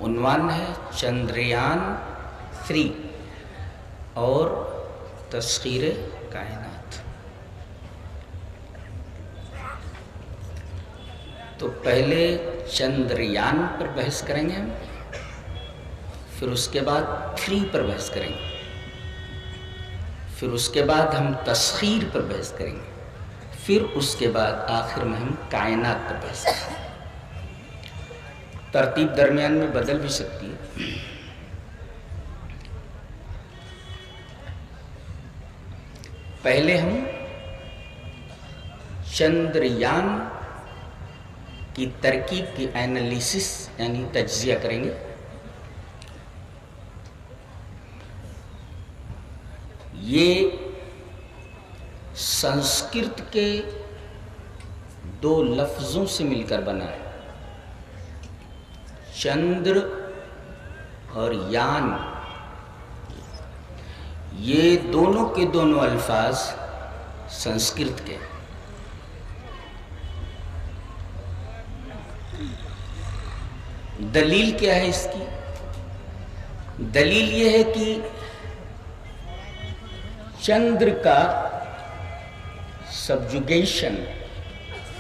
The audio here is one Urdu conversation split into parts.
عنوان ہے چندریان 3 اور تسخیر کائنات۔ تو پہلے چندریان پر بحث کریں گے ہم، پھر اس کے بعد 3 پر بحث کریں گے، پھر اس کے بعد ہم تسخیر پر بحث کریں گے، پھر اس کے بعد آخر میں ہم کائنات پر بحث کریں گے۔ ترتیب درمیان میں بدل بھی سکتی ہے۔ پہلے ہم چندریان کی ترکیب کی اینالیسس یعنی تجزیہ کریں گے۔ یہ سنسکرت کے 2 لفظوں سے مل کر بنا ہے، چندر اور یان۔ یہ دونوں کے دونوں الفاظ سنسکرت کے۔ دلیل کیا ہے اس کی؟ دلیل یہ ہے کہ چندر کا سبجوگیشن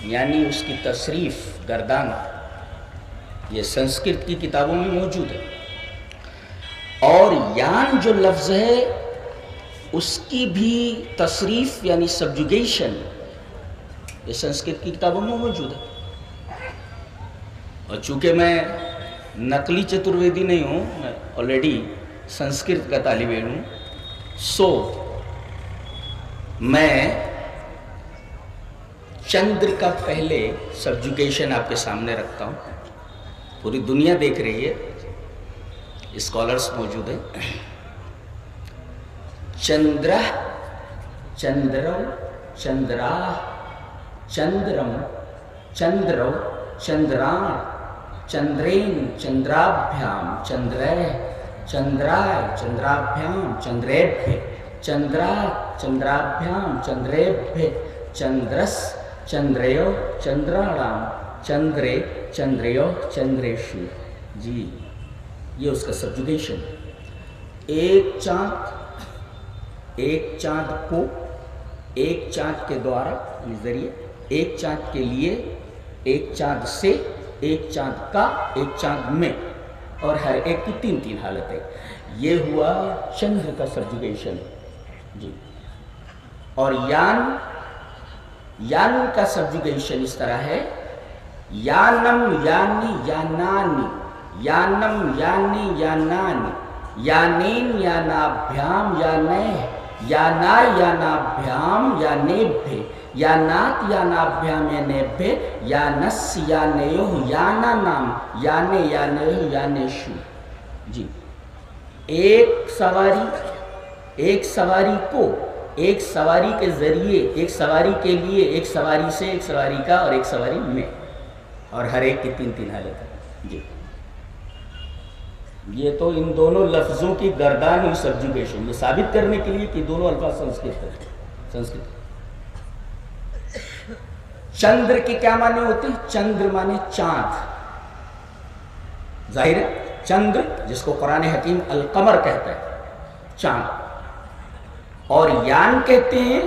یعنی اس کی تصریف گردان، یہ سنسکرت کی کتابوں میں موجود ہے، اور یان جو لفظ ہے اس کی بھی تصریف یعنی سبجوگیشن یہ سنسکرت کی کتابوں میں موجود ہے۔ اور چونکہ میں نقلی چترویدی نہیں ہوں، میں آلریڈی سنسکرت کا طالب علم ہوں، سو میں چندر کا پہلے سبجوگیشن آپ کے سامنے رکھتا ہوں۔ پوری دنیا دیکھ رہی ہے، اسکالرز موجود ہیں۔ چندرہ، چندرو، چندرا، چندرم، چندرو، چندران، چندرین، چندرابھیام، چندرے، چندرائے، چندرابھیام، چندریبھے، چندرا، چندرابھیام، چندریبھے، چندرس، چندریو، چندراڑام، چندرے، چندریو، چندریشو۔ جی یہ اس کا سبجوگیشن۔ ایک چاند کو ایک چاند کے دوارا یعنی ذریعے، ایک چاند کے لیے، ایک چاند سے، ایک چاند کا، ایک چاند میں، اور ہر ایک کی 3 حالتیں۔ یہ ہوا چندر کا سبجوگیشن۔ جی اور یان کا سبجوگیشن اس طرح ہے، یانم، یانی، یانانی، یانم، یانی، یانانی، یانین، یانابھیام، یانے، یانا، یانابھیام، یانیبھے، یانات، یانابھیام، یانیبھے، یانس، یانیوہ، یانانام، یانے، یانیوہ، یانیشو۔ جی ایک سواری کو ایک سواری کے ذریعے، ایک سواری کے لیے، ایک سواری سے، ایک سواری کا، اور ایک سواری میں، اور ہر ایک کی 3 حالت ہے۔ جی یہ تو ان دونوں لفظوں کی گردان ہوئی سبجوگیشن، یہ ثابت کرنے کے لیے کہ دونوں الفاظ سنسکرت۔ چندر کے کیا معنی ہوتے ہیں؟ چندر معنی چاند، ظاہر ہے چندر جس کو قرآن حکیم القمر کہتا ہے، چاند، اور یان کہتے ہیں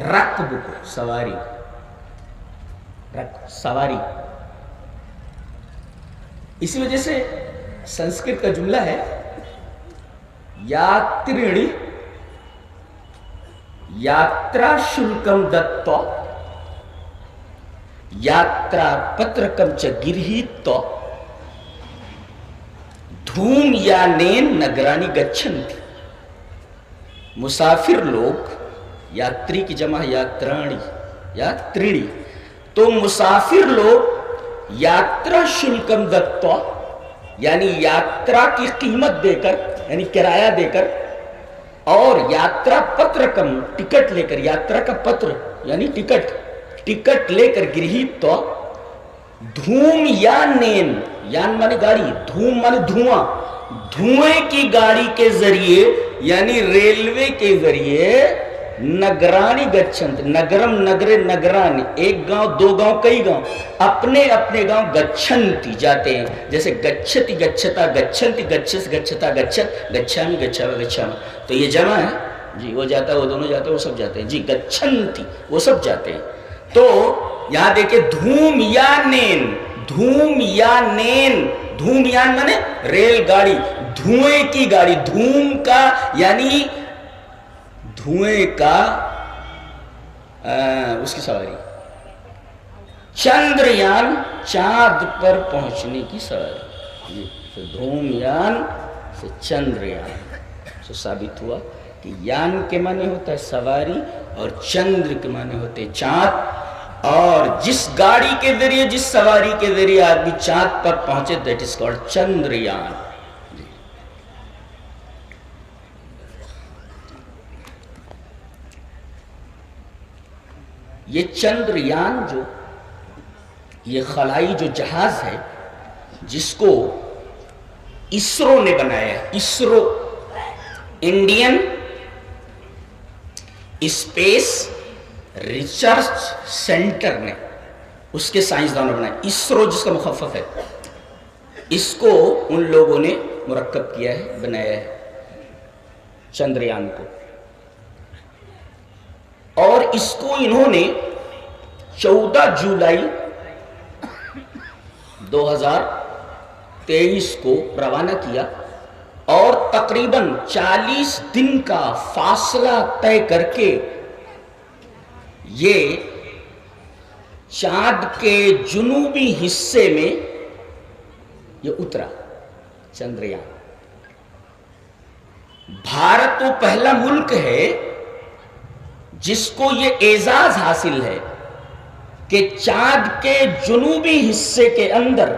رکب کو، سواری، سواری۔ اسی وجہ سے سنسکرت کا جملہ ہے یاترڑی یاترا شلکم دتّا یاترا پترکم چ گرہیت دھوم یانین نگرانی گچھنتی۔ مسافر لوگ، یاتری کی جمع یاترانی، یاتریڑی، تو مسافر لوگ یاترا شلکم دتّا یعنی یاترا کی قیمت دے کر، یعنی کرایہ دے کر، اور یاترا پترکم ٹکٹ لے کر، یاترا کا پتر یعنی ٹکٹ لے کر، گرہیت تو دھوم یانین، یان مانے گاڑی، دھوم مانے دھواں، دھوئیں کی گاڑی کے ذریعے یعنی ریلوے کے ذریعے نگرانی گچھنت، نگرم نگرے نگرانی، ایک گاؤں دو گاؤں کئی گاؤں، اپنے اپنے گاؤں گچھنتی جاتے ہیں، جیسے گچھتی گچھتا گچھنتی گچھس گچھتا گچھت گچھامی گچھاوا گچھاما، تو یہ جمع ہے جی، وہ جاتا ہے وہ دونوں جاتے ہیں وہ سب جاتے ہیں جی، گچھنتی وہ سب جاتے ہیں۔ تو یہاں دیکھیں دھوم یا نین، دھوم یا نین، دھوم یان مانے ریل گاڑی، دھوئیں کی گاڑی، دھوم کا یعنی دھوئیں کا اس کی سواری، چندریان چاند پر پہنچنے کی سواری، تو دھوم یان سے چندریان سے ثابت ہوا کہ یان کے معنی ہوتا ہے سواری اور چندر کے معنی ہوتے ہیں چاند، اور جس گاڑی کے ذریعے جس سواری کے ذریعے آدمی چاند پر پہنچے دیٹ از کالڈ چندریان۔ یہ چندریان جو یہ خلائی جو جہاز ہے جس کو اسرو نے بنایا ہے، ISRO Indian space research centre نے، اس کے سائنسدانوں نے بنایا، اسرو جس کا مخفف ہے، اس کو ان لوگوں نے مرکب کیا ہے، بنایا ہے چندریان کو، اور اس کو انہوں نے 14 جولائی 2023 کو روانہ کیا، اور تقریباً 40 دن کا فاصلہ طے کر کے یہ چاند کے جنوبی حصے میں یہ اترا چندریان۔ بھارت وہ پہلا ملک ہے جس کو یہ اعزاز حاصل ہے کہ چاند کے جنوبی حصے کے اندر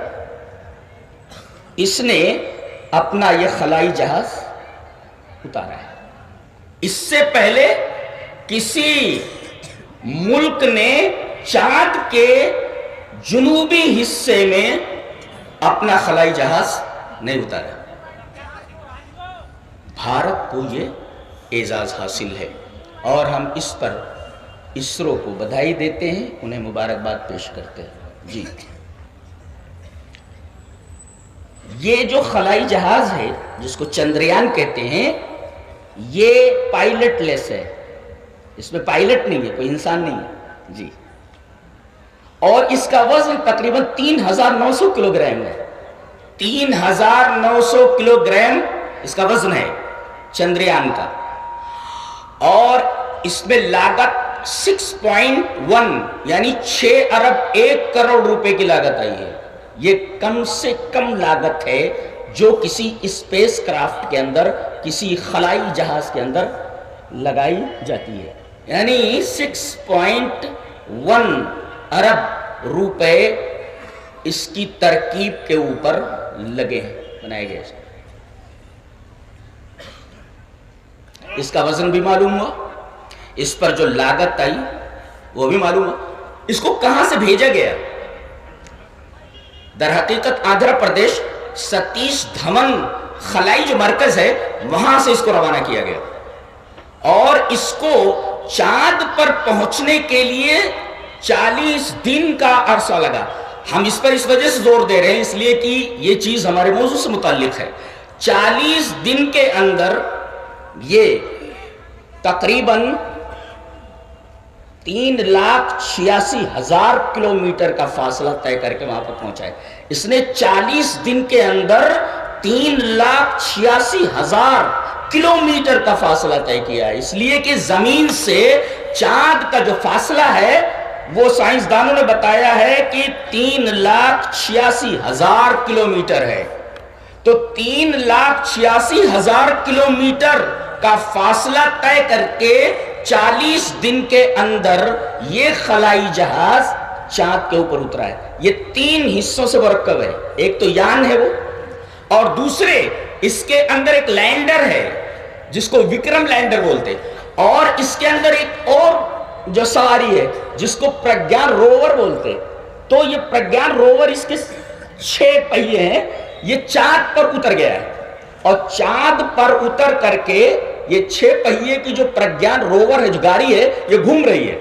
اس نے اپنا یہ خلائی جہاز اتارا ہے۔ اس سے پہلے کسی ملک نے چاند کے جنوبی حصے میں اپنا خلائی جہاز نہیں اتارا، بھارت کو یہ اعزاز حاصل ہے، اور ہم اس پر اسرو کو بدھائی دیتے ہیں، انہیں مبارکباد پیش کرتے ہیں جی۔ یہ جو خلائی جہاز ہے جس کو چندریان کہتے ہیں، یہ پائلٹ لیس ہے، اس میں پائلٹ نہیں ہے، کوئی انسان نہیں ہے جی، اور اس کا وزن تقریباً 3900 کلو گرام ہے، 3900 کلو گرام اس کا وزن ہے چندریان کا، اور اس میں لاگت 6.1 یعنی 6 ارب 1 کروڑ روپے کی لاگت آئی ہے۔ یہ کم سے کم لاگت ہے جو کسی اسپیس کرافٹ کے اندر، کسی خلائی جہاز کے اندر لگائی جاتی ہے، یعنی 6.1 ارب روپے اس کی ترکیب کے اوپر لگے ہیں، بنائے گئے۔ اس کا وزن بھی معلوم ہوا، اس پر جو لاگت آئی وہ بھی معلوم ہوا۔ اس کو کہاں سے بھیجا گیا؟ در حقیقت آندھرا پردیش ستیش دھون خلائی جو مرکز ہے وہاں سے اس کو روانہ کیا گیا، اور اس کو چاند پر پہنچنے کے لیے 40 دن کا عرصہ لگا۔ ہم اس پر اس وجہ سے زور دے رہے ہیں اس لیے کہ یہ چیز ہمارے موضوع سے متعلق ہے۔ 40 دن کے اندر یہ تقریباً 3,86,000 کلومیٹر کا فاصلہ طے کر کے وہاں پر پہنچا ہے۔ اس نے 40 دن کے اندر 3,86,000 کلومیٹر کا فاصلہ طے کیا ہے، اس لیے کہ زمین سے چاند کا جو فاصلہ ہے وہ سائنسدانوں نے بتایا ہے کہ 3,86,000 کلومیٹر ہے۔ تو 3,86,000 کلومیٹر کا فاصلہ طے کر کے 40 دن کے اندر یہ خلائی جہاز چاند کے اوپر اترا ہے۔ یہ 3 حصوں سے مرکب ہے، ایک تو یان ہے وہ، اور دوسرے اس کے اندر ایک لینڈر ہے جس کو وکرم لینڈر بولتے، اور اس کے اندر ایک اور جو سواری ہے جس کو پرگیان روور بولتے۔ تو یہ پرگیان روور اس کے 6 پہیے ہیں، یہ چاند پر اتر گیا ہے، اور چاند پر اتر کر کے یہ 6 پہیے کی جو پرگیان روور ہے، جو گاڑی ہے، یہ گھوم رہی ہے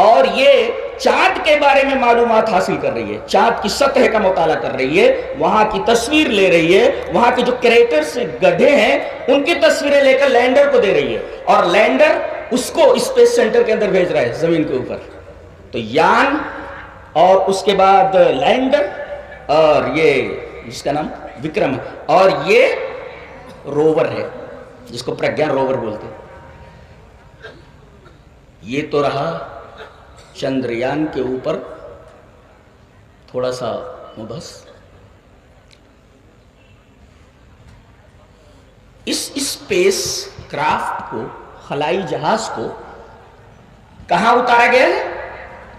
اور یہ چاند کے بارے میں معلومات حاصل کر رہی ہے، چاند کی سطح کا مطالعہ کر رہی ہے، وہاں کی تصویر لے رہی ہے، وہاں کے جو کریٹرز گڈھے ہیں ان کی تصویریں لے کر لینڈر کو دے رہی ہے، اور لینڈر اس کو اسپیس سینٹر کے اندر بھیج رہا ہے زمین کے اوپر۔ تو یان اور اس کے بعد لینڈر اور یہ جس کا نام وکرم ہے، اور یہ روور ہے جس کو پرگیان روور بولتے ہیں۔ یہ تو رہا چندریان کے اوپر تھوڑا سا مبحث۔ اس اسپیس کرافٹ کو، خلائی جہاز کو کہاں اتارا گیا ہے؟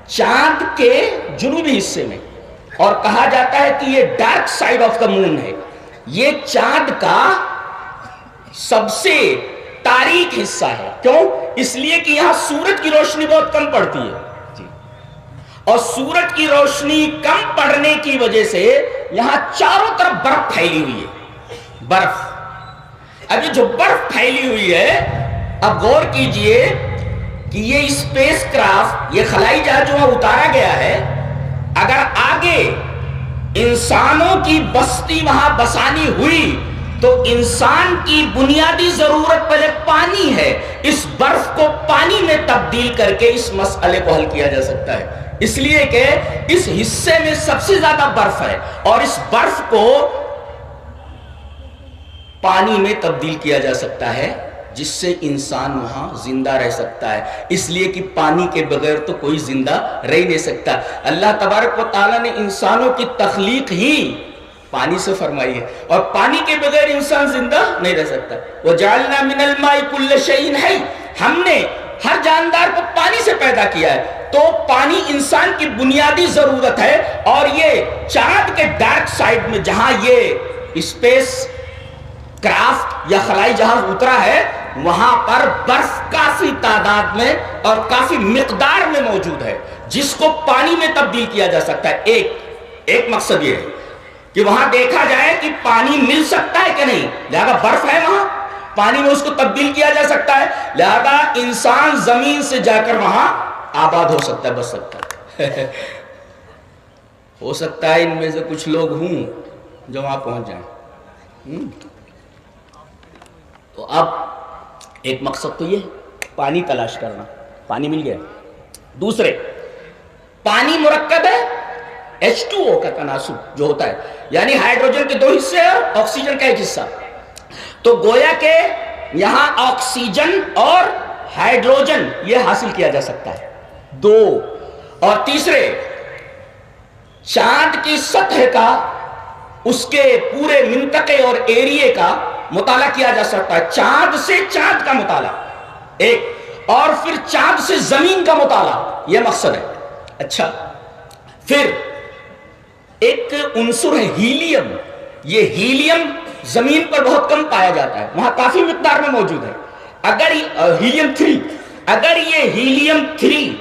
چاند کے جنوبی حصے میں، اور کہا جاتا ہے کہ یہ ڈارک سائیڈ آف دا مون ہے، یہ چاند کا سب سے تاریک حصہ ہے۔ کیوں؟ اس لیے کہ یہاں سورج کی روشنی بہت کم پڑتی ہے، اور سورج کی روشنی کم پڑنے کی وجہ سے یہاں چاروں طرف برف پھیلی ہوئی ہے، برف۔ اب یہ جو برف پھیلی ہوئی ہے، اب غور کیجئے کہ یہ اسپیس کرافٹ، یہ خلائی جہاز جو وہاں اتارا گیا ہے، اگر آگے انسانوں کی بستی وہاں بسانی ہوئی تو انسان کی بنیادی ضرورت پہلے پانی ہے، اس برف کو پانی میں تبدیل کر کے اس مسئلے کو حل کیا جا سکتا ہے، اس لیے کہ اس حصے میں سب سے زیادہ برف ہے، اور اس برف کو پانی میں تبدیل کیا جا سکتا ہے جس سے انسان وہاں زندہ رہ سکتا ہے، اس لیے کہ پانی کے بغیر تو کوئی زندہ رہ نہیں سکتا۔ اللہ تبارک و تعالیٰ نے انسانوں کی تخلیق ہی پانی سے فرمائی ہے، اور پانی کے بغیر انسان زندہ نہیں رہ سکتا۔ وَجَعَلْنَا مِنَ الْمَاءِ كُلَّ شَيْءٍ حَيٍّ، ہم نے ہر جاندار کو پانی سے پیدا کیا ہے، تو پانی انسان کی بنیادی ضرورت ہے، اور یہ چاند کے ڈارک سائیڈ میں جہاں یہ اسپیس کرافٹ یا خلائی جہاز اترا ہے، وہاں پر برف کافی تعداد میں اور کافی مقدار میں موجود ہے جس کو پانی میں تبدیل کیا جا سکتا ہے۔ ایک مقصد یہ ہے کہ وہاں دیکھا جائے کہ پانی مل سکتا ہے کہ نہیں، لہذا برف ہے وہاں، پانی میں اس کو تبدیل کیا جا سکتا ہے، لہذا انسان زمین سے جا کر وہاں آباد ہو سکتا ہے، بس سکتا ہے۔ ہو سکتا ہے ان میں سے کچھ لوگ ہوں جو وہاں پہنچ جائیں۔ تو اب ایک مقصد تو یہ ہے پانی تلاش کرنا، پانی مل گیا۔ دوسرے، پانی مرکب ہے H2O کا تناسب جو ہوتا ہے، یعنی ہائیڈروجن کے 2 حصے اور آکسیجن کا 1 حصہ، تو گویا کہ یہاں آکسیجن اور ہائیڈروجن یہ حاصل کیا جا سکتا ہے، 2۔ اور تیسرے، چاند کی سطح کا، اس کے پورے منطقے اور ایریے کا مطالعہ کیا جا سکتا ہے، چاند سے چاند کا مطالعہ ایک، اور پھر چاند سے زمین کا مطالعہ، یہ مقصد ہے۔ اچھا، پھر ایک عنصر ہے ہیلیم، یہ ہیلیم زمین پر بہت کم پایا جاتا ہے، وہاں کافی مقدار میں موجود ہے۔ اگر ہیلیم 3، اگر یہ ہیلیم 3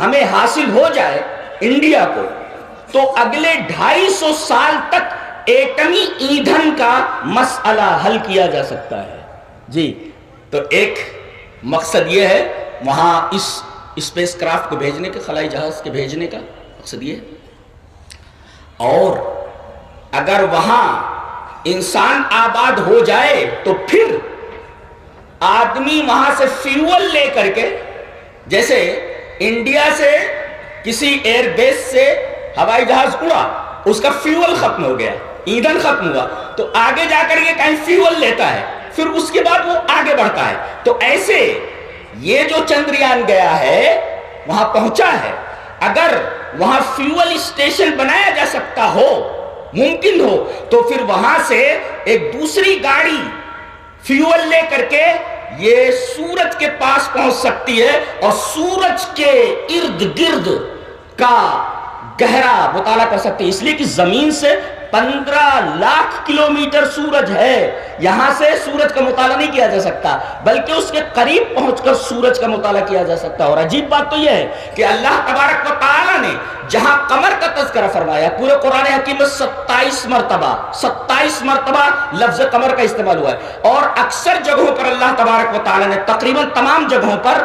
ہمیں حاصل ہو جائے انڈیا کو، تو اگلے 250 سال تک ایٹمی ایندھن کا مسئلہ حل کیا جا سکتا ہے جی۔ تو ایک مقصد یہ ہے وہاں اس اسپیس کرافٹ کو بھیجنے کا، خلائی جہاز کے بھیجنے کا مقصد یہ ہے۔ اور اگر وہاں انسان آباد ہو جائے تو پھر آدمی وہاں سے فیول لے کر کے، جیسے انڈیا سے کسی ایئر بیس سے ہوائی جہاز اڑا، اس کا فیول ختم ہو گیا، ایندھن ختم ہوا، تو آگے جا کر کے کہیں فیول لیتا ہے، پھر اس کے بعد وہ آگے بڑھتا ہے۔ تو ایسے یہ جو چندریان گیا ہے وہاں پہنچا ہے، اگر وہاں فیول اسٹیشن بنایا جا سکتا ہو، ممکن ہو، تو پھر وہاں سے ایک دوسری گاڑی فیول لے کر کے یہ سورج کے پاس پہنچ سکتی ہے، اور سورج کے ارد گرد کا گہرا مطالعہ کر سکتے ہیں، اس لیے کہ زمین سے 15 لاکھ کلومیٹر سورج ہے، یہاں سے سورج کا مطالعہ نہیں کیا جا سکتا، بلکہ اس کے قریب پہنچ کر سورج کا مطالعہ کیا جا سکتا ہے۔ اور عجیب بات تو یہ ہے کہ اللہ تبارک و تعالیٰ نے جہاں قمر کا تذکرہ فرمایا، پورے قرآن حکیم میں 27 مرتبہ لفظ قمر کا استعمال ہوا ہے، اور اکثر جگہوں پر اللہ تبارک و تعالیٰ نے تقریباً تمام جگہوں پر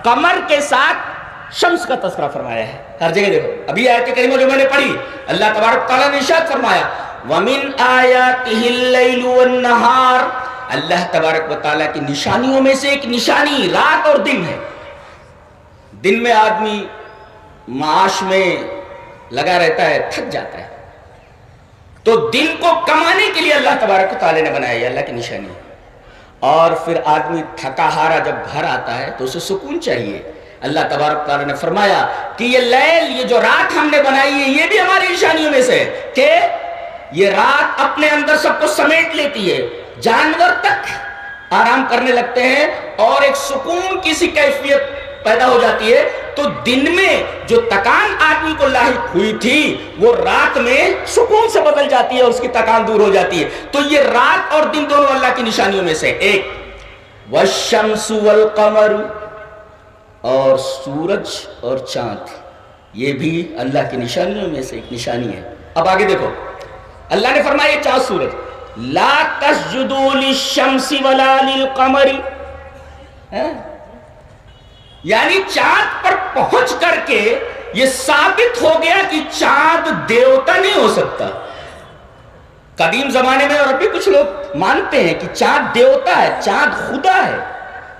قمر کے ساتھ شمس کا تذکرہ فرمایا ہے۔ ہر جگہ دیکھو، ابھی آیت کریمہ جو میں نے پڑھی، اللہ تبارک تعالیٰ نے ارشاد فرمایا وَمِنْ آيَاتِهِ اللَّيْلُ وَالنَّهَارُ، اللہ تبارک و تعالیٰ کی نشانیوں میں سے ایک نشانی رات اور دن ہے۔ دن میں آدمی معاش میں لگا رہتا ہے، تھک جاتا ہے، تو دن کو کمانے کے لیے اللہ تبارک و تعالیٰ نے بنایا، یہ اللہ کی نشانی ہے۔ اور پھر آدمی تھکا ہارا جب گھر آتا ہے تو اسے سکون چاہیے، اللہ تبارک تعالیٰ نے فرمایا کہ یہ لیل، یہ جو رات ہم نے بنائی ہے، یہ بھی ہماری نشانیوں میں سے ہے کہ یہ رات اپنے اندر سب کو سمیٹ لیتی ہے، جانور تک آرام کرنے لگتے ہیں اور ایک سکون کی سی کیفیت پیدا ہو جاتی ہے۔ تو دن میں جو تکان آدمی کو لاحق ہوئی تھی وہ رات میں سکون سے بدل جاتی ہے اور اس کی تکان دور ہو جاتی ہے۔ تو یہ رات اور دن دونوں اللہ کی نشانیوں میں سے ایک، والشمس والقمر، اور سورج اور چاند، یہ بھی اللہ کی نشانیوں میں سے ایک نشانی ہے۔ اب آگے دیکھو، اللہ نے فرمایا چاند سورج، لا تسجدوا للشمس ولا للقمر، یعنی چاند پر پہنچ کر کے یہ ثابت ہو گیا کہ چاند دیوتا نہیں ہو سکتا۔ قدیم زمانے میں اور ابھی کچھ لوگ مانتے ہیں کہ چاند دیوتا ہے، چاند خدا ہے،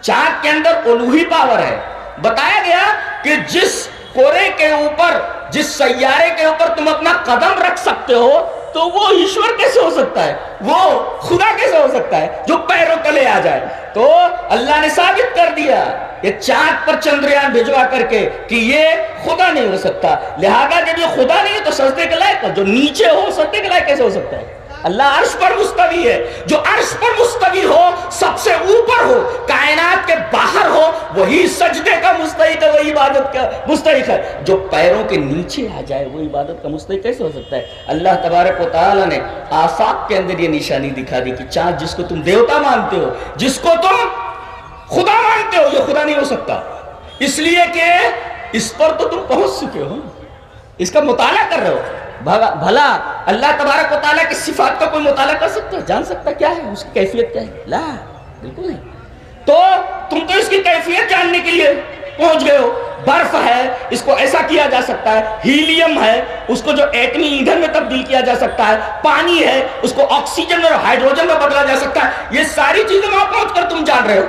چاند کے اندر الوہی پاور ہے۔ بتایا گیا کہ جس کورے کے اوپر، جس سیارے کے اوپر تم اپنا قدم رکھ سکتے ہو تو وہ ایشور کیسے ہو سکتا ہے، وہ خدا کیسے ہو سکتا ہے جو پیروں تلے آ جائے۔ تو اللہ نے ثابت کر دیا یہ چاند پر چندریان بھیجوا کر کے کہ یہ خدا نہیں ہو سکتا، لہذا جب یہ خدا نہیں ہے تو سجدے کے لائق، جو نیچے ہو سجدے کے لائق کیسے ہو سکتا ہے؟ اللہ عرش پر مستوی ہے، جو عرش پر مستوی ہو، سب سے اوپر ہو، کائنات کے باہر ہو، وہی سجدے کا مستحق ہے، وہی عبادت کا مستحق ہے۔ جو پیروں کے نیچے آ جائے وہ عبادت کا مستحق کیسے ہو سکتا ہے؟ اللہ تبارک و تعالیٰ نے آفاق کے اندر یہ نشانی دکھا دی کہ چاند جس کو تم دیوتا مانتے ہو، جس کو تم خدا مانتے ہو، یہ خدا نہیں ہو سکتا، اس لیے کہ اس پر تو تم پہنچ چکے ہو، اس کا مطالعہ کر رہے ہو۔ بھلا اللہ تبارک و تعالیٰ کی صفات کا کوئی مطالعہ کر سکتا ہے، جان سکتا کیا ہے، اس کی کیفیت کیا ہے؟ لا، بالکل نہیں۔ تو تم تو اس کی کیفیت جاننے کے لیے پہنچ گئے ہو، برف ہے اس کو ایسا کیا جا سکتا ہے، ہیلیم ہے اس کو جو ایٹمی ایندھن میں تبدیل کیا جا سکتا ہے، پانی ہے اس کو آکسیجن اور ہائیڈروجن میں بدلا جا سکتا ہے، یہ ساری چیزیں وہاں پہنچ کر تم جان رہے ہو،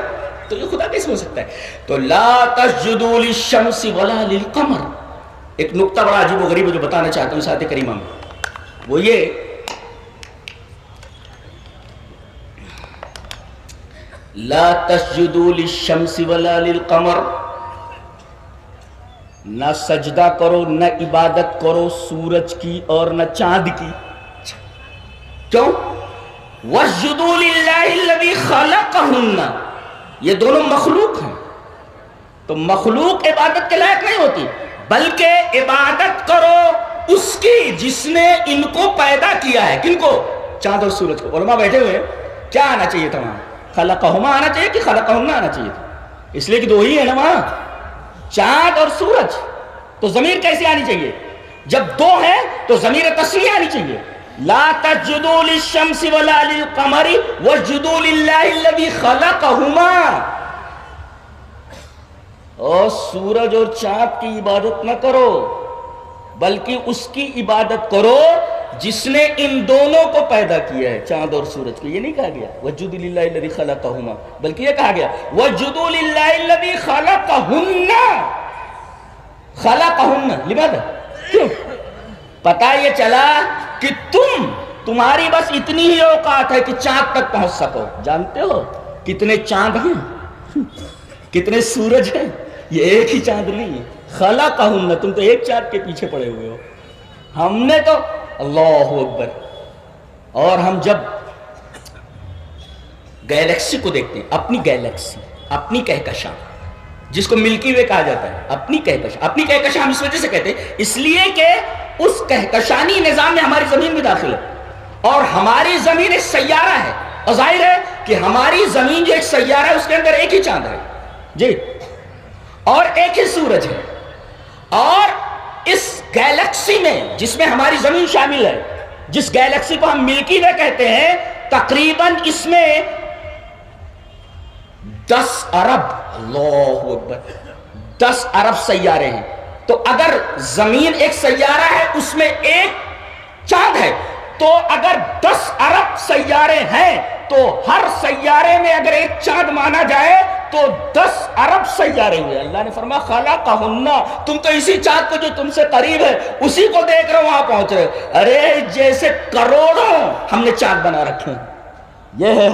تو یہ خدا کیسے ہو سکتا ہے؟ تو لا تسجدوا للشمس ولا للقمر، ایک نقطہ بڑا عجیب و غریب جو بتانا چاہتا ہوں اس آیت کریمہ میں، وہ یہ لا تسجدوا للشمس ولا للقمر، نہ سجدہ کرو نہ عبادت کرو سورج کی اور نہ چاند کی۔ کیوں؟ وَاسْجُدُوا لِلَّهِ الَّذِي خَلَقَهُنَّ، یہ دونوں مخلوق ہیں، تو مخلوق عبادت کے لائق نہیں ہوتی، بلکہ عبادت کرو اس کی جس نے ان کو پیدا کیا ہے۔ کن کو؟ چاند اور سورج کو۔ علماء بیٹھے ہوئے ہیں، کیا آنا چاہیے تھا وہاں؟ خلقہما آنا چاہیے کہ خلقہن آنا چاہیے تھا؟ اس لیے کہ دو ہی ہے نا وہاں، چاند اور سورج، تو ضمیر کیسے آنی چاہیے؟ جب دو ہے تو ضمیر تسنیہ آنی چاہیے، لا تسجدوا للشمس ولا للقمر واسجدوا للہ الذی خلقہما، اور سورج اور چاند کی عبادت نہ کرو بلکہ اس کی عبادت کرو جس نے ان دونوں کو پیدا کیا ہے، چاند اور سورج کو۔ یہ نہیں کہا گیا واسجدوا للہ الذی خلقہما، بلکہ یہ کہا گیا واسجدوا للہ الذی خلقہن، خلقہن لماذا؟ کیوں؟ پتہ یہ چلا کہ تمہاری بس اتنی ہی اوقات ہے کہ چاند تک پہنچ سکو۔ جانتے ہو کتنے چاند ہیں، کتنے سورج ہیں؟ یہ ایک ہی چاند نہیں ہے، خلقہن، تم تو ایک چاند کے پیچھے پڑے ہوئے ہو، ہم نے تو اللہ اکبر۔ اور ہم جب گیلیکسی کو دیکھتے ہیں، اپنی گیلیکسی، اپنی کہکشاں جس کو ملکی وے کہا جاتا ہے، اپنی کہکشاں، اپنی کہکشاں ہم اس وجہ سے کہتے ہیں اس لیے کہ اس کہکشانی نظام میں ہماری زمین بھی داخل ہے، اور ہماری زمین ایک سیارہ ہے، اور ظاہر ہے کہ ہماری زمین جو ایک سیارہ ہے اس کے اندر ایک ہی چاند ہے جی، اور ایک ہی سورج ہے، اور اس گیلیکسی میں جس میں ہماری زمین شامل ہے، جس گیلیکسی کو ہم ملکی وے کہتے ہیں، تقریباً اس میں 10 ارب، اللہ اکبر، 10 ارب سیارے ہیں۔ تو اگر زمین ایک سیارہ ہے، اس میں ایک چاند ہے، تو اگر 10 ارب سیارے ہیں تو ہر سیارے میں اگر ایک چاند مانا جائے تو 10 ارب سیارے ہوئے۔ اللہ نے فرمایا خلقہن، تم تو اسی چاند کو جو تم سے قریب ہے اسی کو دیکھ رہے ہو، وہاں پہنچ رہے ہو۔ ارے جیسے کروڑوں ہم نے چاند بنا رکھے ہیں، یہ ہے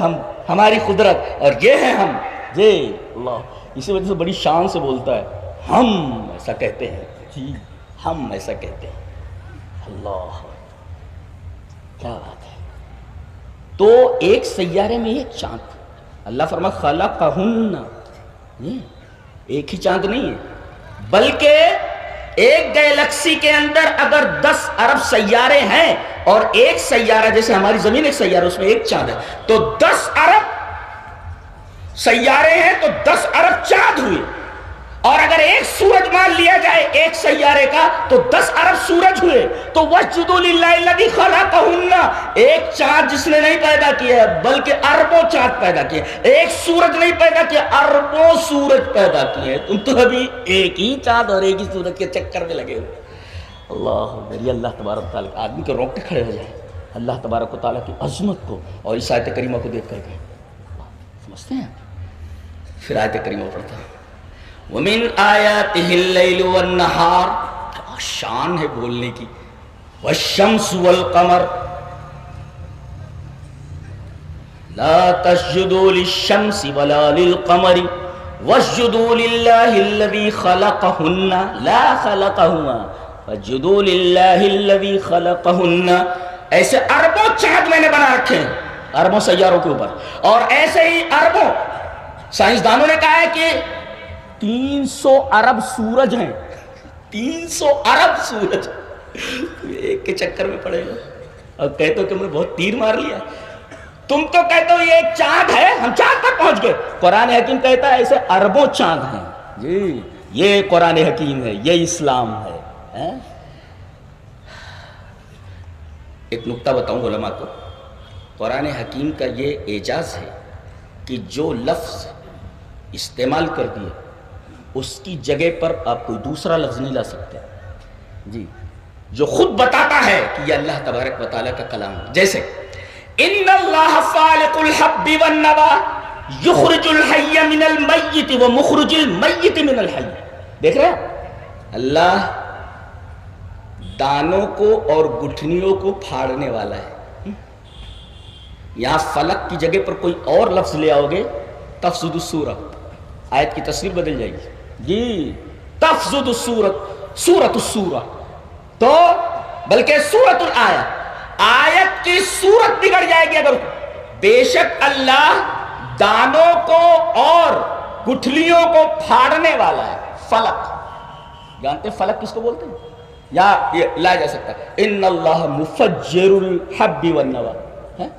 ہماری قدرت، اور یہ ہے ہم جی اللہ۔ اسی وجہ سے بڑی شان سے بولتا ہے، ہم ایسا کہتے ہیں جی، ہم ایسا کہتے ہیں، اللہ کیا بات ہے۔ تو ایک سیارے میں ایک چاند، اللہ فرما خلقہن، ایک ہی چاند نہیں ہے، بلکہ ایک گیلیکسی کے اندر اگر 10 ارب سیارے ہیں اور ایک سیارہ جیسے ہماری زمین ایک سیارہ اس میں ایک چاند ہے، تو 10 ارب سیارے ہیں تو 10 ارب چاند ہوئے، اور اگر ایک سورج مان لیا جائے ایک سیارے کا تو 10 ارب سورج ہوئے۔ تو وَاسْجُدُوا لِلَّهِ الَّذِي خَلَقَهُنَّ، ایک چاند جس نے نہیں پیدا کیا بلکہ اربوں چاند پیدا کیے، ایک سورج نہیں پیدا کیا، اربوں سورج پیدا کیے، تم تو ابھی ایک ہی چاند اور ایک ہی سورج کے چکر میں لگے ہوئے۔ اللہ میری اللہ تبارک و تعالیٰ، آدمی کے روکے کھڑے ہو جائے اللہ تبارک و تعالیٰ کی عظمت کو اور اس آیت کریمہ کو دیکھ کر کے، سمجھتے ہیں؟ پھر آیت کریمہ پڑھتا ہے وَمِنْ آيَاتِهِ اللَّيْلُ وَالنَّهَارُ، کیا شان ہے بولنے کی، وَالشَّمْسُ وَالْقَمَرُ لَا تَسْجُدُوا لِلشَّمْسِ وَلَا لِلْقَمَرِ وَاسْجُدُوا لِلَّهِ الَّذِي خَلَقَهُنَّ لَا خَلَقَهُمَا فَاسْجُدُوا لِلَّهِ الَّذِي خَلَقَهُنَّ۔ ایسے اربوں چاند میں نے بنا رکھے ہیں اربوں سیاروں کے اوپر، اور ایسے ہی اربوں، سائنسدانوں نے کہا ہے کہ 300 ارب سورج ہیں، 300 ارب سورج، ایک کے چکر میں پڑے گا اور کہتے ہو کہ میں بہت تیر مار لیا، تم تو کہتے ہو یہ ایک چاند ہے، ہم چاند تک پہنچ گئے، قرآن حکیم کہتا ہے ایسے اربوں چاند ہیں جی، یہ قرآن حکیم ہے، یہ اسلام ہے۔ ایک نکتہ بتاؤں علماء کو، قرآن حکیم کا یہ اعجاز ہے کہ جو لفظ استعمال کر دیے اس کی جگہ پر آپ کوئی دوسرا لفظ نہیں لا سکتے جی، جو خود بتاتا ہے کہ یہ اللہ تبارک و تعالیٰ کا کلام ہے۔ جیسے ان اللہ فالق الحب والنوى یخرج الحی من المیت ومخرج المیت من الحی، دیکھ رہے ہیں اللہ دانوں کو اور گٹھنیوں کو پھاڑنے والا ہے۔ یہاں فلق کی جگہ پر کوئی اور لفظ لے آؤ گے تفسد السورہ، آیت کی تصویر بدل جائے گی جی، تفسد السورۃ، سورۃ السورہ، تو بلکہ سورۃ الآیہ، آیت کی صورت بگڑ جائے گی اگر، بے شک اللہ دانوں کو اور گٹھلیوں کو پھاڑنے والا ہے۔ فلق جانتے ہیں فلق کس کو بولتے ہیں؟ یا یہ لایا جا سکتا ہے ان اللہ مفجر الحب والنوى،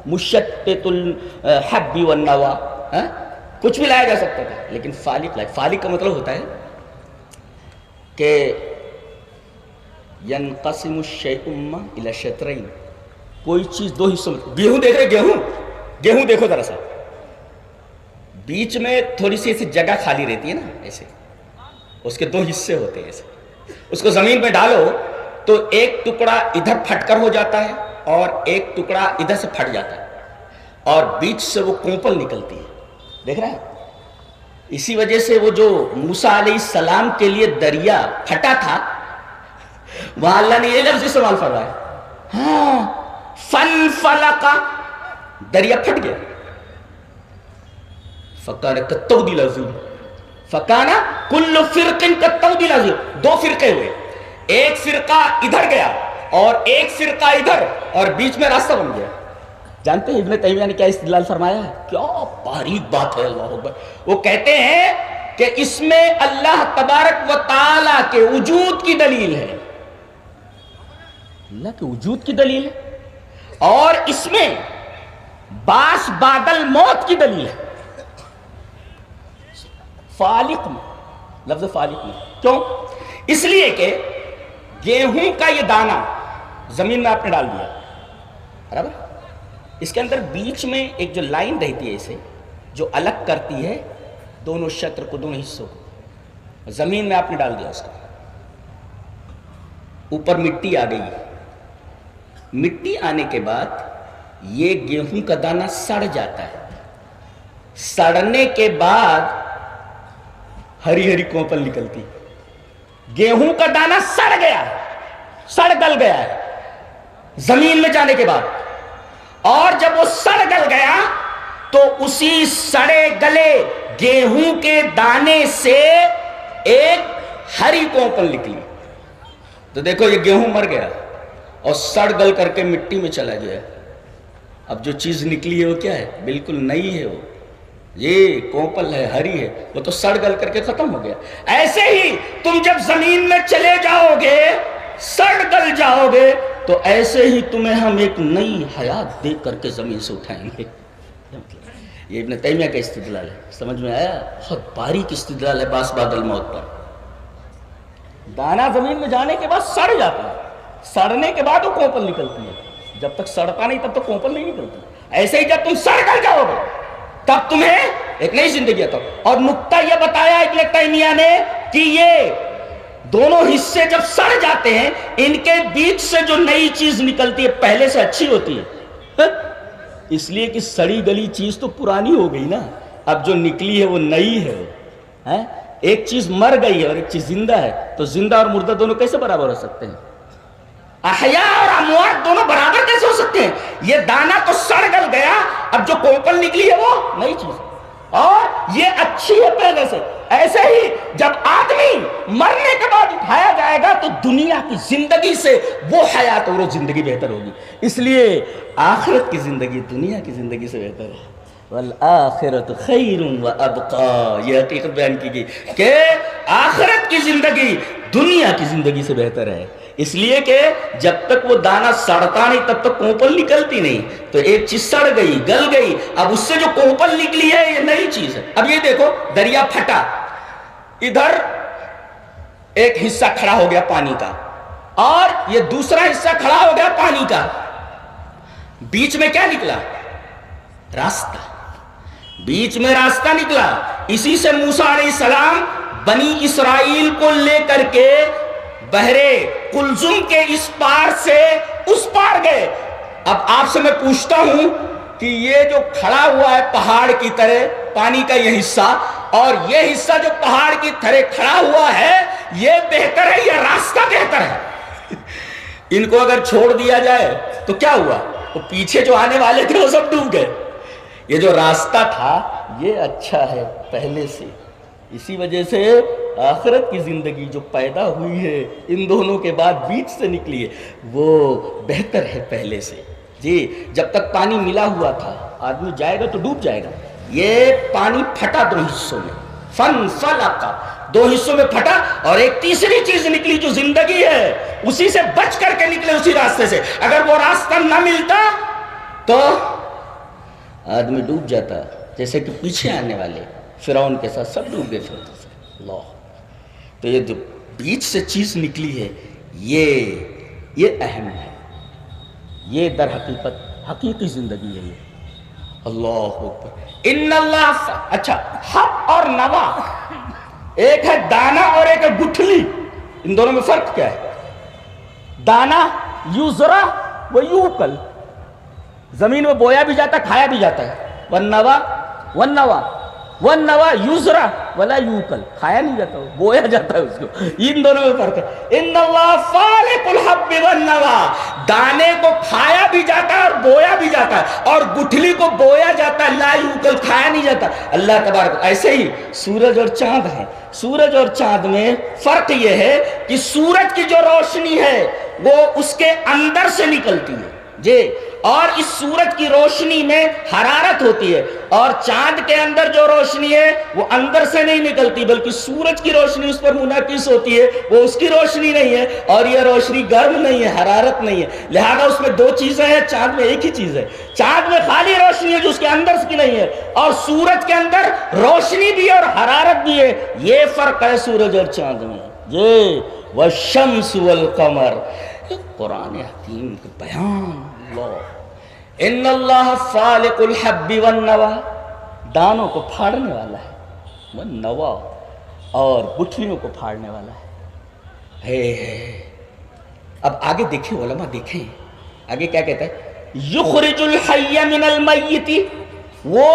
مشتت الحب والنوى، کچھ بھی لایا جا سکتا تھا، لیکن فالق لائے۔ فالق کا مطلب ہوتا ہے کہ ینقسم الشیء الی شطرین، کوئی چیز دو حصوں میں، گیہوں دیکھ رہے، گیہوں دیکھو ذرا سا، بیچ میں تھوڑی سی ایسی جگہ خالی رہتی ہے نا، ایسے اس کے 2 حصے ہوتے ہیں، ایسے اس کو زمین میں ڈالو تو ایک ٹکڑا ادھر پھٹ کر ہو جاتا ہے اور ایک ٹکڑا ادھر سے پھٹ جاتا ہے اور بیچ سے وہ کونپل نکلتی ہے، دیکھ رہے ہیں؟ اسی وجہ سے وہ جو موسیٰ علیہ السلام کے لیے دریا پھٹا تھا، وہاں اللہ نے یہ لفظ استعمال فرمایا، ہاں فَانْفَلَقَ، دریا پھٹ گیا، فَكَانَ كَالطَّوْدِ الْعَظِيمِ، فَكَانَ كُلُّ فِرْقٍ كَالطَّوْدِ الْعَظِيمِ، 2 فرقے ہوئے، ایک فرقہ ادھر گیا اور ایک فرقہ ادھر اور بیچ میں راستہ بن گیا۔ جانتے ہیں ابن تیمیہ نے کیا استدلال فرمایا ہے؟ کیا باریک بات ہے، اللہ اکبر۔ وہ کہتے ہیں کہ اس میں اللہ تبارک و تعالیٰ کے وجود کی دلیل ہے، اللہ کے وجود کی دلیل ہے، اور اس میں باس بادل موت کی دلیل ہے، فالق میں، لفظ فالق میں. کیوں؟ اس لیے کہ گیہوں کا یہ دانہ زمین میں آپ نے ڈال دیا برابر، اس کے اندر بیچ میں ایک جو لائن رہتی ہے اسے جو الگ کرتی ہے دونوں شطر کو، دونوں حصوں کو، زمین میں آپ نے ڈال دیا اس کو، اوپر مٹی آ گئی. مٹی آنے کے بعد یہ گیہوں کا دانہ سڑ جاتا ہے، سڑنے کے بعد ہری ہری کوپل نکلتی. گیہوں کا دانہ سڑ گیا، سڑ گل گیا ہے زمین میں جانے کے بعد، اور جب وہ سڑ گل گیا تو اسی سڑے گلے گیہوں کے دانے سے ایک ہری کوپل نکلی. تو دیکھو یہ گیہوں مر گیا اور سڑ گل کر کے مٹی میں چلا گیا. اب جو چیز نکلی ہے وہ کیا ہے؟ بالکل نئی ہے، وہ یہ کوپل ہے، ہری ہے، وہ تو سڑ گل کر کے ختم ہو گیا. ایسے ہی تم جب زمین میں چلے جاؤ گے، سڑ گل جاؤ گے، تو ایسے ہی تمہیں ہم ایک نئی حیات دے کر کے زمین سے اٹھائیں گے. یہ ابن تیمیہ کا استدلال ہے. سمجھ میں آیا؟ بہت باریک استدلال ہے باس بادل موت پر. دانا زمین میں جانے کے بعد سڑ جاتا ہے، سڑنے کے بعد وہ کوپل نکلتی ہے. جب تک سڑتا نہیں تب تک کوپل نہیں نکلتی. ایسے ہی جب تم سڑ گل جاؤ گے تب تمہیں ایک نئی زندگی آتا. اور نقطہ یہ بتایا ابن تیمیہ نے کہ یہ دونوں حصے جب سڑ جاتے ہیں، ان کے بیچ سے جو نئی چیز نکلتی ہے پہلے سے اچھی ہوتی ہے، اس لیے کہ سڑی گلی چیز تو پرانی ہو گئی نا، اب جو نکلی ہے وہ نئی ہے. ایک چیز مر گئی ہے اور ایک چیز زندہ ہے، تو زندہ اور مردہ دونوں کیسے برابر ہو سکتے ہیں؟ احیاء اور اموات دونوں برابر کیسے ہو سکتے ہیں؟ یہ دانا تو سڑ گل گیا، اب جو کوپل نکلی ہے وہ نئی چیز ہے اور یہ اچھی ہے پہلے سے. ایسے ہی جب آدمی مرنے کے بعد اٹھایا جائے گا تو دنیا کی زندگی سے وہ حیات اور وہ زندگی بہتر ہوگی. اس لیے آخرت کی زندگی دنیا کی زندگی سے بہتر ہے. والآخرت خیر و ابقا، یہ حقیقت بیان کی گئی کہ آخرت کی زندگی دنیا کی زندگی سے بہتر ہے. اس لیے کہ جب تک وہ دانہ سڑتا نہیں تب تک کوپل نکلتی نہیں. تو ایک چیز سڑ گئی، گل گئی، اب اس سے جو کوپل نکلی ہے یہ نئی چیز ہے. اب یہ دیکھو دریا پھٹا، ادھر ایک حصہ کھڑا ہو گیا پانی کا اور یہ دوسرا حصہ کھڑا ہو گیا پانی کا. بیچ میں کیا نکلا؟ راستہ. بیچ میں راستہ نکلا. اسی سے موسیٰ علیہ السلام بنی اسرائیل کو لے کر کے بحرے قلزم کے اس پار سے اس پار گئے. اب آپ سے میں پوچھتا ہوں کہ یہ جو کھڑا ہوا ہے پہاڑ کی طرح پانی کا یہ حصہ، اور یہ حصہ جو پہاڑ کی طرح کھڑا ہوا ہے، یہ بہتر ہے یا راستہ بہتر ہے؟ ان کو اگر چھوڑ دیا جائے تو کیا ہوا؟ وہ پیچھے جو آنے والے تھے وہ سب ڈوب گئے. یہ جو راستہ تھا یہ اچھا ہے پہلے سے. اسی وجہ سے آخرت کی زندگی جو پیدا ہوئی ہے ان دونوں کے بعد بیچ سے نکلی ہے وہ بہتر ہے پہلے سے. جی جب تک پانی ملا ہوا تھا آدمی جائے گا تو ڈوب جائے گا. یہ پانی پھٹا دو حصوں میں، فانفلقا، دو حصوں میں پھٹا، اور ایک تیسری چیز نکلی جو زندگی ہے، اسی سے بچ کر کے نکلے، اسی راستے سے. اگر وہ راستہ نہ ملتا تو آدمی ڈوب جاتا، جیسے کہ پیچھے آنے والے فرعون کے ساتھ سب ڈوب گئے. اللہ، تو یہ جو بیچ سے چیز نکلی ہے یہ اہم ہے. یہ در حقیقت حقیقی زندگی ہے. یہ اللہ اکبر. ان اللہ، اچھا حب اور نوا، ایک ہے دانا اور ایک ہے گٹھلی. ان دونوں میں فرق کیا ہے؟ دانا یوزرا و یوکل، زمین میں بویا بھی جاتا ہے کھایا بھی جاتا ہے. والنوا یوزرا ولا یوکل، کھایا نہیں جاتا بویا جاتا ہے اس کو. ان دونوں میں فرق ہے. ان اللہ فالق الحب والنوا، دانے کو کھایا بھی جاتا ہے اور بویا بھی جاتا ہے، اور گٹھلی کو بویا جاتا ہے، لا یوکل کھایا نہیں جاتا. اللہ تبارک. ایسے ہی سورج اور چاند ہیں. سورج اور چاند میں فرق یہ ہے کہ سورج کی جو روشنی ہے وہ اس کے اندر سے نکلتی ہے جی، اور اس سورج کی روشنی میں حرارت ہوتی ہے، اور چاند کے اندر جو روشنی ہے وہ اندر سے نہیں نکلتی بلکہ سورج کی روشنی اس پر منعکس ہوتی ہے، وہ اس کی روشنی نہیں ہے، اور یہ روشنی گرم نہیں ہے، حرارت نہیں ہے، لہذا اس میں دو چیزیں ہیں، چاند میں ایک ہی چیز ہے۔ چاند میں خالی روشنی ہے جو اس کے اندر کی نہیں ہے، اور سورج کے اندر روشنی بھی اور حرارت بھی ہے، یہ فرق ہے سورج اور چاند میں۔ یہ والشمس والقمر، قرآن حکیم کا بیان۔ اللہ ان اللہ فالق الحب والنوى، دانوں کو پھاڑنے والا ہے، والنوى، اور گٹھلیوں کو پھاڑنے والا ہے۔ اب آگے دیکھیں علماء، دیکھیں آگے کیا کہتا ہے، یخرج الحی من المیت، وہ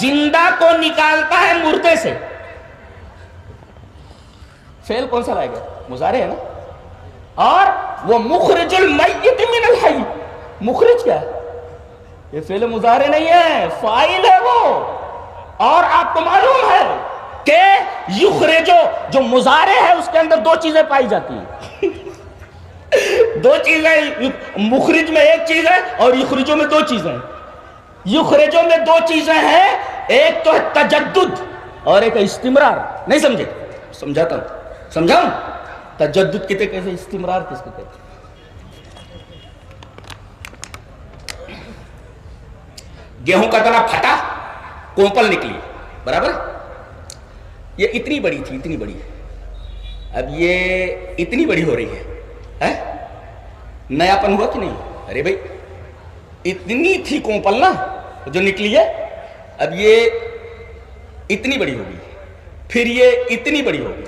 زندہ کو نکالتا ہے مردے سے۔ فعل کون سا لائے گا؟ مضارع ہے نا۔ اور وہ مخرج المیت من الحی، مخرج کیا ہے؟ یہ فعل مضارع نہیں ہے، فاعل ہے وہ۔ اور آپ کو معلوم ہے کہ یخرجو جو مضارع ہے اس کے اندر دو چیزیں پائی جاتی ہیں، دو چیزیں، مخرج میں ایک چیز ہے اور یخرجو میں دو چیزیں ہیں۔ یخرجو میں دو چیزیں ہیں، ایک تو ہے تجدد اور ایک ہے استمرار۔ نہیں سمجھے؟ سمجھاتا ہوں، سمجھاؤں؟ تجدد کہتے کیسے، استمرار کس کو کہتے؟ گیہوں کا دنا پھٹا، کوپل نکلی، برابر؟ یہ اتنی بڑی تھی، اتنی بڑی، اب یہ اتنی بڑی ہو رہی ہے، نیاپن ہوا کہ نہیں؟ ارے بھائی اتنی تھی کوپل نا جو نکلی ہے، اب یہ اتنی بڑی ہوگی، پھر یہ اتنی بڑی ہوگی،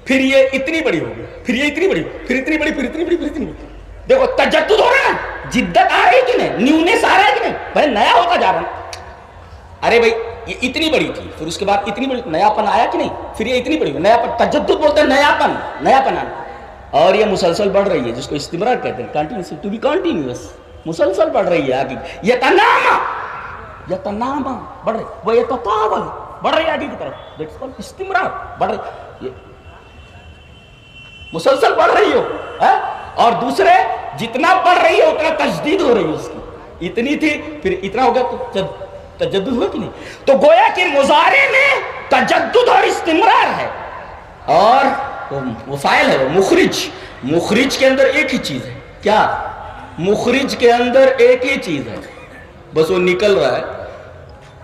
پھر یہ اتنی بڑی ہوگی، پھر یہ اتنی بڑی، پھر اتنی بڑی، پھر اتنی بڑی، پھر اتنی بڑی۔ دیکھو تجدد ہو رہا ہے، جدت آ رہی ہے کہ نہیں، نیونیس آ رہا ہے کہ نہیں، بھائی نیا ہوتا جا رہا ہے۔ ارے بھائی یہ اتنی بڑی تھی، پھر اس کے بعد اتنی بڑی، نیاپن آیا کہ نہیں، پھر یہ اتنی بڑی، نیاپن، تجدد بولتے ہیں نیاپن، نیاپن آنا، اور یہ مسلسل بڑھ رہی ہے، جس کو استمرار کہتے ہیں، کنٹینیوس، ٹو بی کنٹینیوس، مسلسل بڑھ رہی ہے آگے۔ یتنامہ، یتنامہ بڑھ رہی، وہ یتطاول بڑھ رہی ہے آگے کی طرف، دیٹس کالڈ استمرار، بڑھ رہی، مسلسل بڑھ رہی ہو، اور دوسرے جتنا بڑھ رہی ہے اتنا تجدید ہو رہی ہے اس کی، اتنی تھی پھر اتنا ہو گیا تو تجدد ہوا کہ نہیں؟ تو گویا کہ مضارع میں تجدد اور استمرار ہے، اور وہ فاعل ہے، وہ مخرج، مخرج کے اندر ایک ہی چیز ہے، کیا؟ مخرج کے اندر ایک ہی چیز ہے، بس وہ نکل رہا ہے،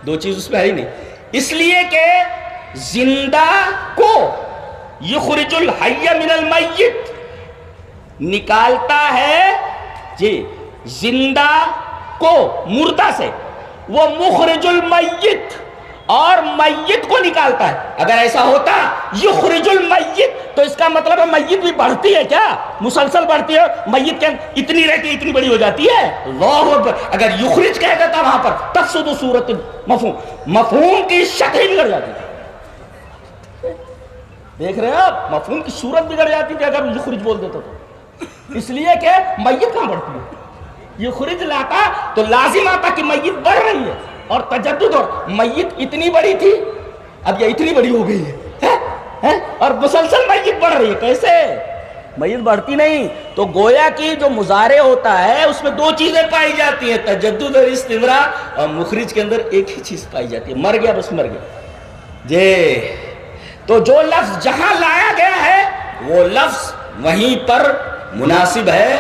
دو چیز اس میں ہے ہی نہیں، اس لیے کہ زندہ کو یخرج الحی من المیت، نکالتا ہے جی زندہ کو مردہ سے، وہ مخرج المیت، اور میت کو نکالتا ہے۔ اگر ایسا ہوتا یخرج المیت تو اس کا مطلب ہے میت بھی بڑھتی ہے کیا؟ مسلسل بڑھتی ہے، میت کے اتنی رہتی ہے اتنی بڑی ہو جاتی ہے، اللہ اکبر۔ اگر یخرج کہہ دیتا وہاں پر تفسد صورت مفہوم، مفہوم کی شکل بگڑ جاتی تھی، دیکھ رہے ہیں آپ، مفہوم کی صورت بگڑ جاتی تھی اگر یخرج بول دیتا تو، اس لیے کہ میت کہاں بڑھتی ہے، یخرج لاتا تو لازم آتا کہ میت بڑھ رہی ہے، اور تجدد، اور میت اتنی بڑی تھی اب یہ اتنی بڑی ہو گئی ہے، اور مسلسل میت بڑھ رہی ہے، کیسے؟ میت بڑھتی نہیں، تو گویا کہ جو مضارع ہوتا ہے اس میں دو چیزیں پائی جاتی ہیں، تجدد اور استمرار، اور مخرج کے اندر ایک ہی چیز پائی جاتی ہے، مر گیا بس مر گیا جی۔ تو جو لفظ جہاں لایا گیا ہے وہ لفظ وہیں پر مناسب ہے،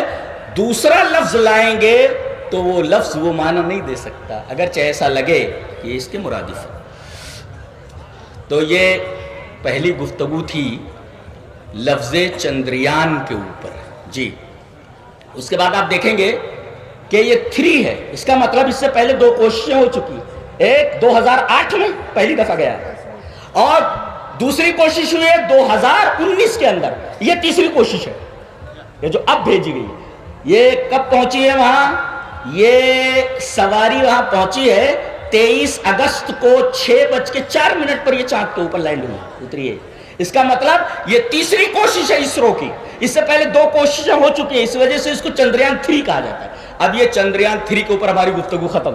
دوسرا لفظ لائیں گے تو وہ لفظ وہ معنی نہیں دے سکتا، اگرچہ ایسا لگے کہ اس کے مرادف ہے۔ تو یہ پہلی گفتگو تھی لفظ چندریان کے اوپر جی۔ اس کے بعد آپ دیکھیں گے کہ یہ 3 ہے، اس کا مطلب اس سے پہلے 2 کوششیں ہو چکی، ایک 2008 میں پہلی دفعہ گیا، اور دوسری کوشش ہوئی ہے 2019 کے اندر، یہ تیسری کوشش ہے، یہ جو اب بھیجی گئی ہے۔ یہ کب پہنچی ہے وہاں؟ یہ سواری وہاں پہنچی ہے 23 اگست کو 6:04 پر یہ چاند کے اوپر لینڈ ہوئی، اتری ہے۔ اس کا مطلب یہ تیسری کوشش ہے اسرو کی، اس سے پہلے 2 کوششیں ہو چکی ہیں، اس وجہ سے اس کو چندریان 3 کہا جاتا ہے۔ اب یہ چندریان 3 کے اوپر ہماری گفتگو ختم۔